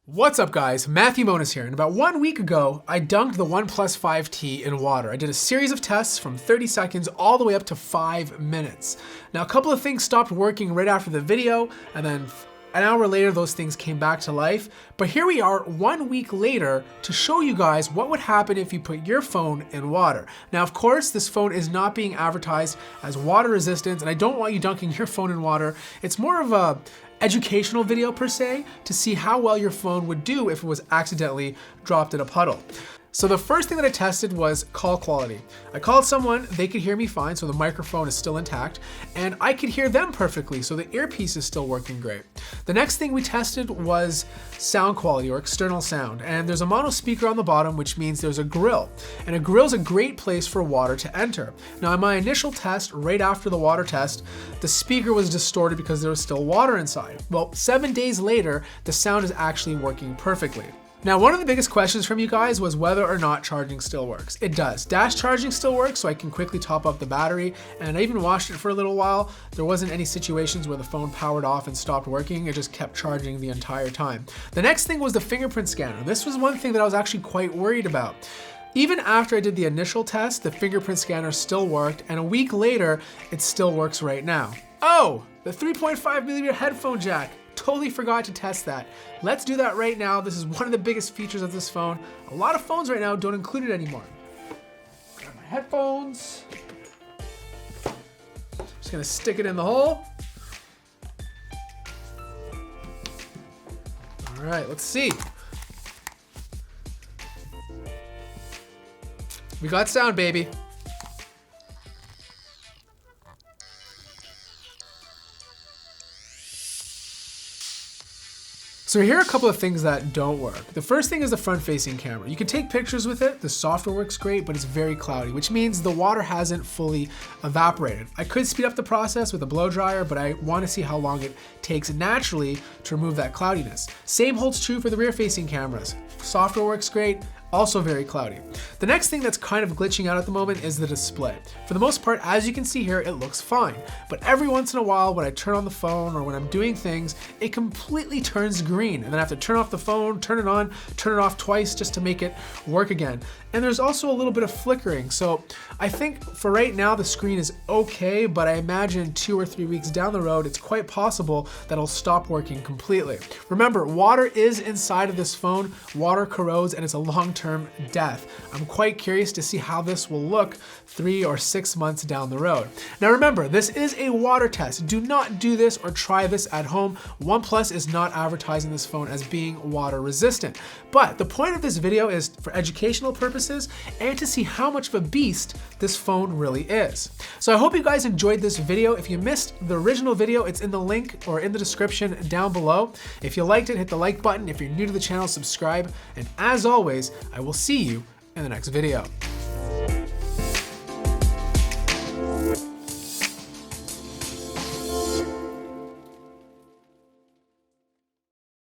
What's up guys, Moniz here, and about 1 week ago, I dunked the OnePlus 5T in water. I did a series of tests from 30 seconds all the way up to 5 minutes. Now a couple of things stopped working right after the video, and then an hour later those things came back to life. But here we are 1 week later to show you guys what would happen if you put your phone in water. Now of course, this phone is not being advertised as water resistant, and I don't want you dunking your phone in water. It's more of a educational video per se, to see how well your phone would do if it was accidentally dropped in a puddle. So the first thing that I tested was call quality. I called someone, they could hear me fine, so the microphone is still intact, and I could hear them perfectly, so the earpiece is still working great. The next thing we tested was sound quality or external sound, and there's a mono speaker on the bottom, which means there's a grill, and a grill is a great place for water to enter. Now in my initial test, right after the water test, the speaker was distorted because there was still water inside. Well, 7 days later, the sound is actually working perfectly. Now, one of the biggest questions from you guys was whether or not charging still works. It does. Dash charging still works, so I can quickly top up the battery, and I even watched it for a little while. There wasn't any situations where the phone powered off and stopped working. It just kept charging the entire time. The next thing was the fingerprint scanner. This was one thing that I was actually quite worried about. Even after I did the initial test, the fingerprint scanner still worked, and a week later, it still works right now. Oh, the 3.5mm headphone jack. Totally forgot to test that. Let's do that right now. This is one of the biggest features of this phone. A lot of phones right now don't include it anymore. Grab my headphones. Just gonna stick it in the hole. All right, let's see. We got sound, baby. So here are a couple of things that don't work. The first thing is the front-facing camera. You can take pictures with it, the software works great, but it's very cloudy, which means the water hasn't fully evaporated. I could speed up the process with a blow dryer, but I want to see how long it takes naturally to remove that cloudiness. Same holds true for the rear-facing cameras. Software works great, also very cloudy. The next thing that's kind of glitching out at the moment is the display. For the most part, as you can see here, it looks fine. But every once in a while, when I turn on the phone or when I'm doing things, it completely turns green. And then I have to turn off the phone, turn it on, turn it off twice just to make it work again. And there's also a little bit of flickering. So I think for right now, the screen is okay, but I imagine 2 or 3 weeks down the road, it's quite possible that it'll stop working completely. Remember, water is inside of this phone. Water corrodes and it's a long-term death. I'm quite curious to see how this will look 3 or 6 months down the road. Now remember, this is a water test. Do not do this or try this at home. OnePlus is not advertising this phone as being water resistant. But the point of this video is for educational purposes and to see how much of a beast this phone really is. So I hope you guys enjoyed this video. If you missed the original video, it's in the link or in the description down below. If you liked it, hit the like button. If you're new to the channel, subscribe. And as always, I will see you in the next video.